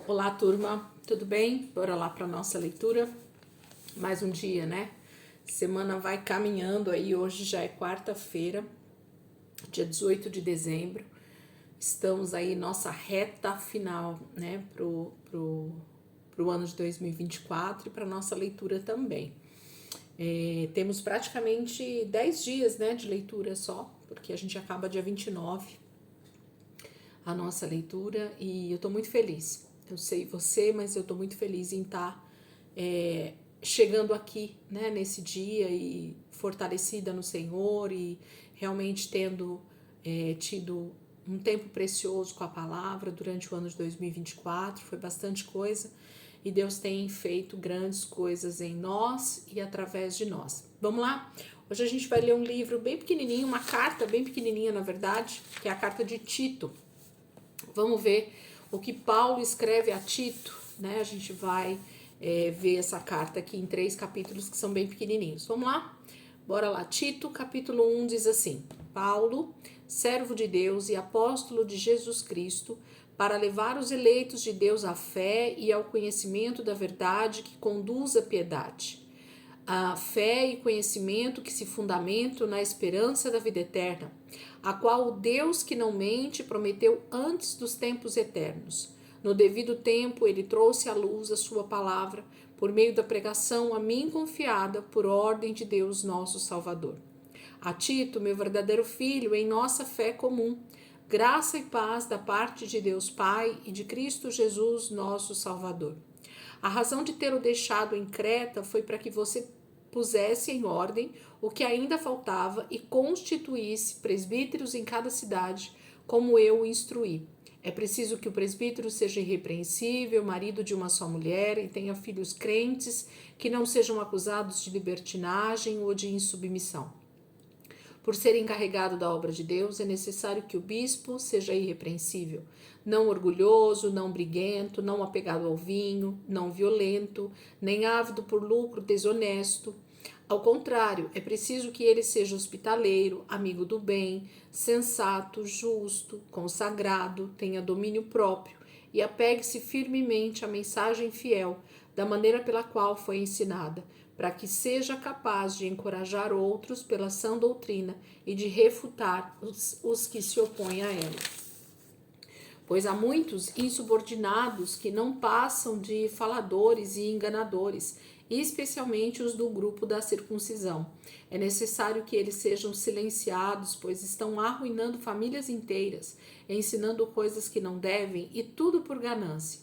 Olá, turma, tudo bem? Bora lá para nossa leitura. Mais um dia, né? Semana vai caminhando aí, hoje já é quarta-feira, dia 18 de dezembro. Estamos aí nossa reta final, né, pro ano de 2024 e para nossa leitura também. Temos praticamente 10 dias, né, de leitura só, porque a gente acaba dia 29 a nossa leitura e eu tô muito feliz. Eu sei você, mas eu tô muito feliz em estar chegando aqui, né, nesse dia e fortalecida no Senhor e realmente tendo tido um tempo precioso com a palavra durante o ano de 2024. Foi bastante coisa e Deus tem feito grandes coisas em nós e através de nós. Vamos lá? Hoje a gente vai ler um livro bem pequenininho, uma carta bem pequenininha, na verdade, que é a carta de Tito. Vamos ver o que Paulo escreve a Tito, né? A gente vai ver essa carta aqui em 3 capítulos que são bem pequenininhos. Vamos lá? Bora lá. Tito, capítulo 1 diz assim: Paulo, servo de Deus e apóstolo de Jesus Cristo, para levar os eleitos de Deus à fé e ao conhecimento da verdade que conduz à piedade. A fé e conhecimento que se fundamentam na esperança da vida eterna, a qual o Deus que não mente prometeu antes dos tempos eternos. No devido tempo, ele trouxe à luz a sua palavra, por meio da pregação a mim confiada, por ordem de Deus nosso Salvador. A Tito, meu verdadeiro filho, em nossa fé comum, graça e paz da parte de Deus Pai e de Cristo Jesus, nosso Salvador. A razão de ter o deixado em Creta foi para que você pusesse em ordem o que ainda faltava e constituísse presbíteros em cada cidade, como eu o instruí. É preciso que o presbítero seja irrepreensível, marido de uma só mulher e tenha filhos crentes, que não sejam acusados de libertinagem ou de insubmissão. Por ser encarregado da obra de Deus, é necessário que o bispo seja irrepreensível, não orgulhoso, não briguento, não apegado ao vinho, não violento, nem ávido por lucro desonesto. Ao contrário, é preciso que ele seja hospitaleiro, amigo do bem, sensato, justo, consagrado, tenha domínio próprio e apegue-se firmemente à mensagem fiel, da maneira pela qual foi ensinada, para que seja capaz de encorajar outros pela sã doutrina e de refutar os que se opõem a ela. Pois há muitos insubordinados que não passam de faladores e enganadores, especialmente os do grupo da circuncisão. É necessário que eles sejam silenciados, pois estão arruinando famílias inteiras, ensinando coisas que não devem e tudo por ganância.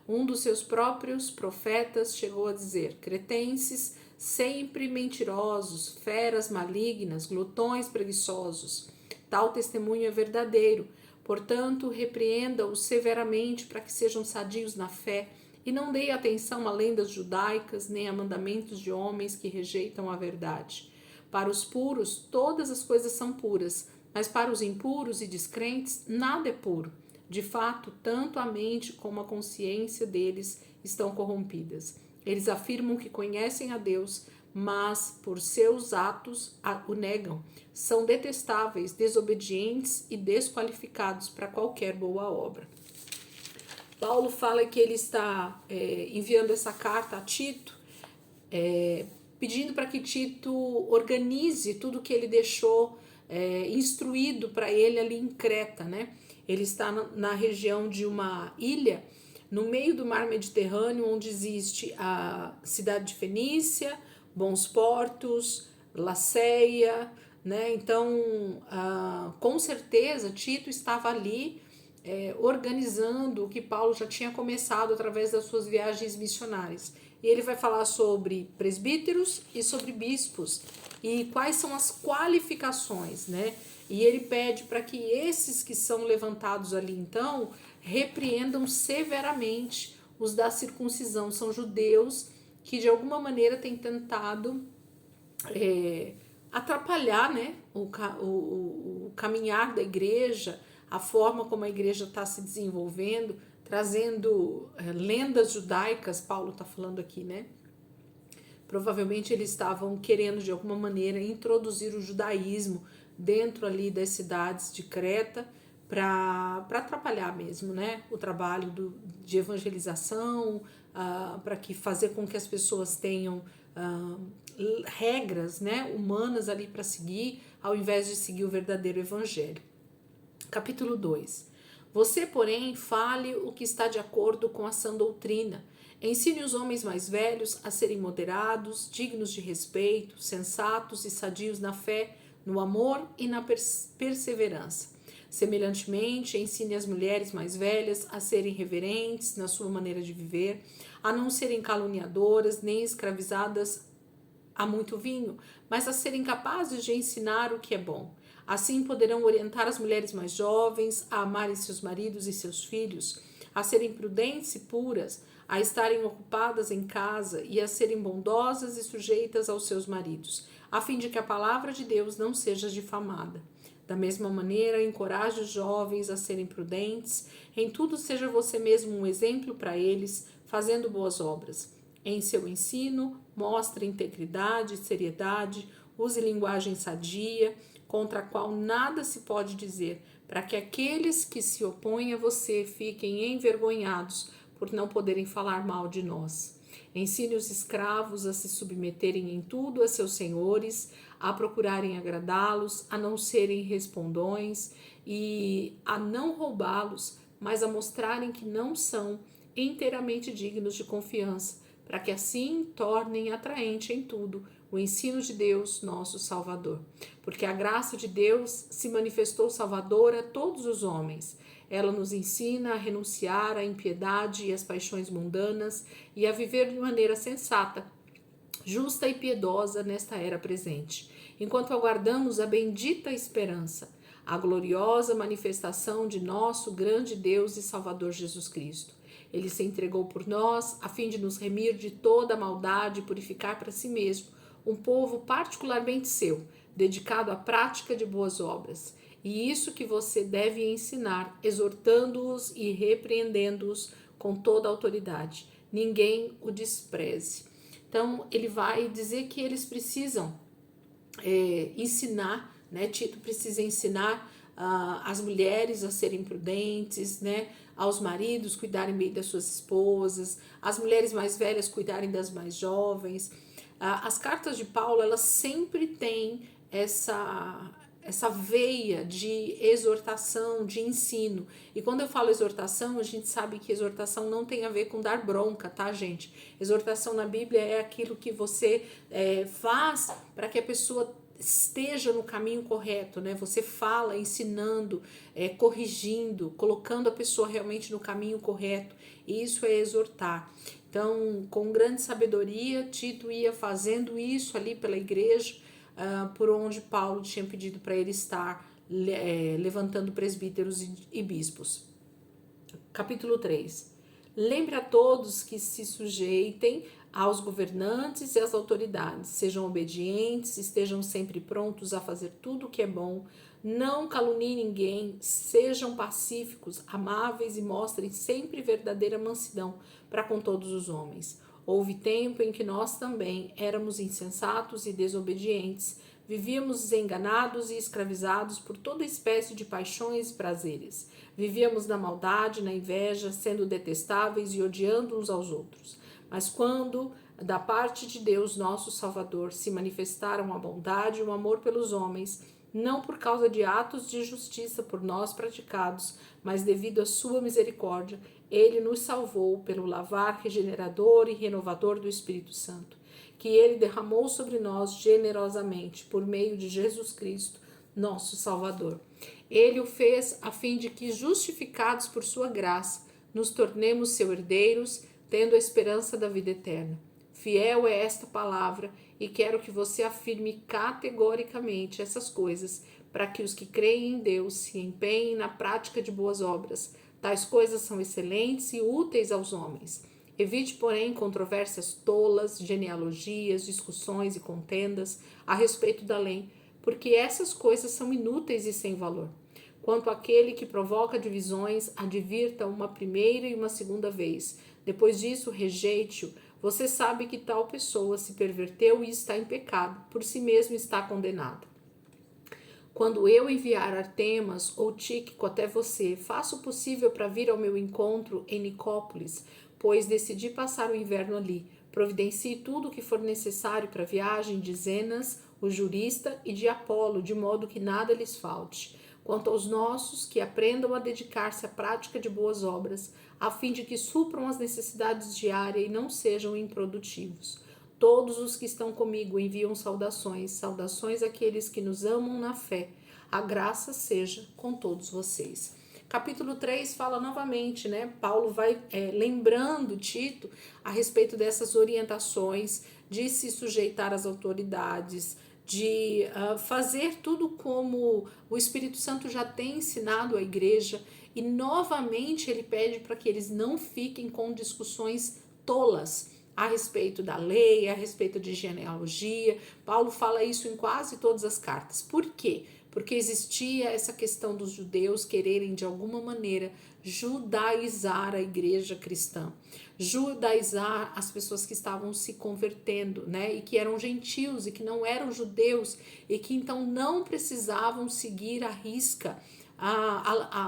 Um dos seus próprios profetas chegou a dizer: cretenses, sempre mentirosos, feras malignas, glutões preguiçosos. Tal testemunho é verdadeiro. Portanto, repreenda-os severamente para que sejam sadios na fé e não deem atenção a lendas judaicas nem a mandamentos de homens que rejeitam a verdade. Para os puros, todas as coisas são puras, mas para os impuros e descrentes, nada é puro. De fato, tanto a mente como a consciência deles estão corrompidas. Eles afirmam que conhecem a Deus, mas por seus atos o negam. São detestáveis, desobedientes e desqualificados para qualquer boa obra. Paulo fala que ele está enviando essa carta a Tito, pedindo para que Tito organize tudo que ele deixou instruído para ele ali em Creta, né? Ele está na região de uma ilha, no meio do mar Mediterrâneo, onde existe a cidade de Fenícia, Bons Portos, Laceia, né? Então, com certeza, Tito estava ali organizando o que Paulo já tinha começado através das suas viagens missionárias. E ele vai falar sobre presbíteros e sobre bispos e quais são as qualificações, né? E ele pede para que esses que são levantados ali, então, repreendam severamente os da circuncisão. São judeus que de alguma maneira têm tentado atrapalhar, né, o caminhar da igreja, a forma como a igreja está se desenvolvendo, trazendo lendas judaicas. Paulo está falando aqui, né? Provavelmente eles estavam querendo de alguma maneira introduzir o judaísmo dentro ali das cidades de Creta para atrapalhar mesmo, né, o trabalho de evangelização, para que fazer com que as pessoas tenham regras, né, humanas ali para seguir, ao invés de seguir o verdadeiro evangelho. Capítulo 2. Você, porém, fale o que está de acordo com a sã doutrina. Ensine os homens mais velhos a serem moderados, dignos de respeito, sensatos e sadios na fé, no amor e na perseverança. Semelhantemente, ensine as mulheres mais velhas a serem reverentes na sua maneira de viver, a não serem caluniadoras nem escravizadas a muito vinho, mas a serem capazes de ensinar o que é bom. Assim poderão orientar as mulheres mais jovens a amarem seus maridos e seus filhos, a serem prudentes e puras, a estarem ocupadas em casa e a serem bondosas e sujeitas aos seus maridos, a fim de que a palavra de Deus não seja difamada. Da mesma maneira, encoraje os jovens a serem prudentes, em tudo seja você mesmo um exemplo para eles, fazendo boas obras. Em seu ensino, mostre integridade e seriedade, use linguagem sadia, contra a qual nada se pode dizer, para que aqueles que se opõem a você fiquem envergonhados por não poderem falar mal de nós. Ensine os escravos a se submeterem em tudo a seus senhores, a procurarem agradá-los, a não serem respondões e a não roubá-los, mas a mostrarem que não são inteiramente dignos de confiança, para que assim tornem atraente em tudo o ensino de Deus, nosso Salvador. Porque a graça de Deus se manifestou salvadora a todos os homens. Ela nos ensina a renunciar à impiedade e às paixões mundanas e a viver de maneira sensata, justa e piedosa nesta era presente, enquanto aguardamos a bendita esperança, a gloriosa manifestação de nosso grande Deus e Salvador Jesus Cristo. Ele se entregou por nós a fim de nos remir de toda a maldade e purificar para si mesmo um povo particularmente seu, dedicado à prática de boas obras. E isso que você deve ensinar, exortando-os e repreendendo-os com toda a autoridade. Ninguém o despreze. Então, ele vai dizer que eles precisam ensinar, né? Tito precisa ensinar as mulheres a serem prudentes, né? Aos maridos cuidarem bem das suas esposas, as mulheres mais velhas cuidarem das mais jovens. As cartas de Paulo, elas sempre têm essa veia de exortação, de ensino. E quando eu falo exortação, a gente sabe que exortação não tem a ver com dar bronca, tá, gente? Exortação na Bíblia é aquilo que você faz para que a pessoa esteja no caminho correto, né? Você fala ensinando, corrigindo, colocando a pessoa realmente no caminho correto. Isso é exortar. Então, com grande sabedoria, Tito ia fazendo isso ali pela igreja, por onde Paulo tinha pedido para ele estar levantando presbíteros e bispos. Capítulo 3. Lembre a todos que se sujeitem aos governantes e às autoridades, sejam obedientes, estejam sempre prontos a fazer tudo o que é bom, não caluniem ninguém, sejam pacíficos, amáveis e mostrem sempre verdadeira mansidão para com todos os homens. Houve tempo em que nós também éramos insensatos e desobedientes, vivíamos enganados e escravizados por toda espécie de paixões e prazeres. Vivíamos na maldade, na inveja, sendo detestáveis e odiando uns aos outros. Mas quando, da parte de Deus, nosso Salvador, se manifestaram a bondade e o amor pelos homens, não por causa de atos de justiça por nós praticados, mas devido à sua misericórdia, ele nos salvou pelo lavar regenerador e renovador do Espírito Santo, que ele derramou sobre nós generosamente por meio de Jesus Cristo, nosso Salvador. Ele o fez a fim de que, justificados por sua graça, nos tornemos seus herdeiros, tendo a esperança da vida eterna. Fiel é esta palavra e quero que você afirme categoricamente essas coisas, para que os que creem em Deus se empenhem na prática de boas obras. Tais coisas são excelentes e úteis aos homens. Evite, porém, controvérsias tolas, genealogias, discussões e contendas a respeito da lei, porque essas coisas são inúteis e sem valor. Quanto àquele que provoca divisões, advirta uma primeira e uma segunda vez. Depois disso, rejeite-o. Você sabe que tal pessoa se perverteu e está em pecado, por si mesmo está condenado. Quando eu enviar Artemas ou Tíquico até você, faça o possível para vir ao meu encontro em Nicópolis, pois decidi passar o inverno ali. Providencie tudo o que for necessário para a viagem de Zenas, o jurista, e de Apolo, de modo que nada lhes falte. Quanto aos nossos, que aprendam a dedicar-se à prática de boas obras, a fim de que supram as necessidades diárias e não sejam improdutivos. Todos os que estão comigo enviam saudações, saudações àqueles que nos amam na fé. A graça seja com todos vocês. Capítulo 3 fala novamente, né? Paulo vai lembrando Tito a respeito dessas orientações de se sujeitar às autoridades, de fazer tudo como o Espírito Santo já tem ensinado à igreja, e novamente ele pede para que eles não fiquem com discussões tolas a respeito da lei, a respeito de genealogia. Paulo fala isso em quase todas as cartas. Por quê? Porque existia essa questão dos judeus quererem de alguma maneira judaizar a igreja cristã, judaizar as pessoas que estavam se convertendo, né, e que eram gentios e que não eram judeus e que então não precisavam seguir à risca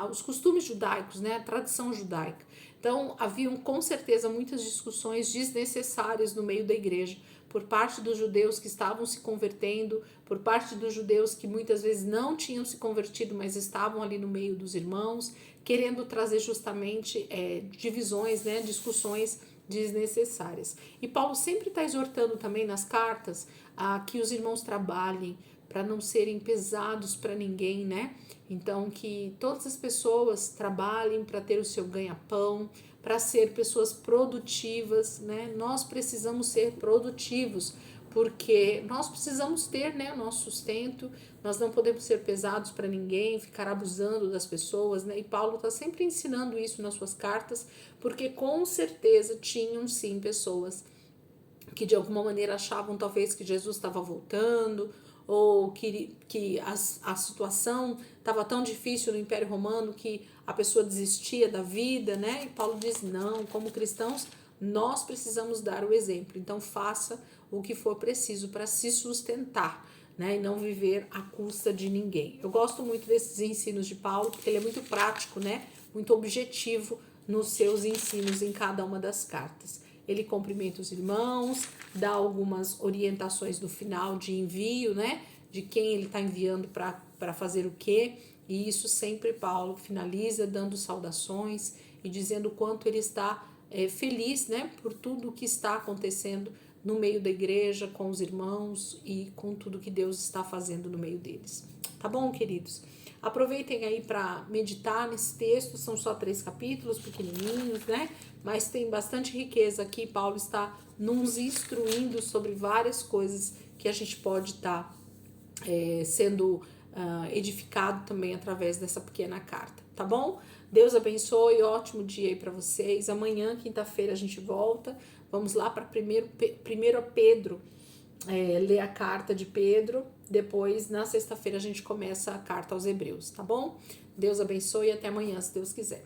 os costumes judaicos, né, a tradição judaica. Então, haviam com certeza muitas discussões desnecessárias no meio da igreja, por parte dos judeus que estavam se convertendo, por parte dos judeus que muitas vezes não tinham se convertido, mas estavam ali no meio dos irmãos, querendo trazer justamente divisões, né, discussões desnecessárias. E Paulo sempre está exortando também nas cartas que os irmãos trabalhem para não serem pesados para ninguém, né? Então, que todas as pessoas trabalhem para ter o seu ganha-pão, para ser pessoas produtivas, né? Nós precisamos ser produtivos, porque nós precisamos ter, né, o nosso sustento, nós não podemos ser pesados para ninguém, ficar abusando das pessoas, né? E Paulo está sempre ensinando isso nas suas cartas, porque com certeza tinham sim pessoas que de alguma maneira achavam talvez que Jesus estava voltando, ou que a situação estava tão difícil no Império Romano que a pessoa desistia da vida, né? E Paulo diz, não, como cristãos, nós precisamos dar o exemplo. Então faça o que for preciso para se sustentar, né? E não viver à custa de ninguém. Eu gosto muito desses ensinos de Paulo, porque ele é muito prático, né? Muito objetivo nos seus ensinos em cada uma das cartas. Ele cumprimenta os irmãos, dá algumas orientações no final de envio, né? De quem ele está enviando para fazer o quê. E isso sempre Paulo finaliza dando saudações e dizendo o quanto ele está feliz, né? Por tudo que está acontecendo no meio da igreja, com os irmãos e com tudo que Deus está fazendo no meio deles. Tá bom, queridos? Aproveitem aí para meditar nesse texto, são só 3 capítulos pequenininhos, né? Mas tem bastante riqueza aqui. Paulo está nos instruindo sobre várias coisas que a gente pode estar sendo edificado também através dessa pequena carta, tá bom? Deus abençoe, ótimo dia aí para vocês. Amanhã, quinta-feira, a gente volta. Vamos lá para primeiro Pedro, ler a carta de Pedro. Depois, na sexta-feira, a gente começa a carta aos Hebreus, tá bom? Deus abençoe e até amanhã, se Deus quiser.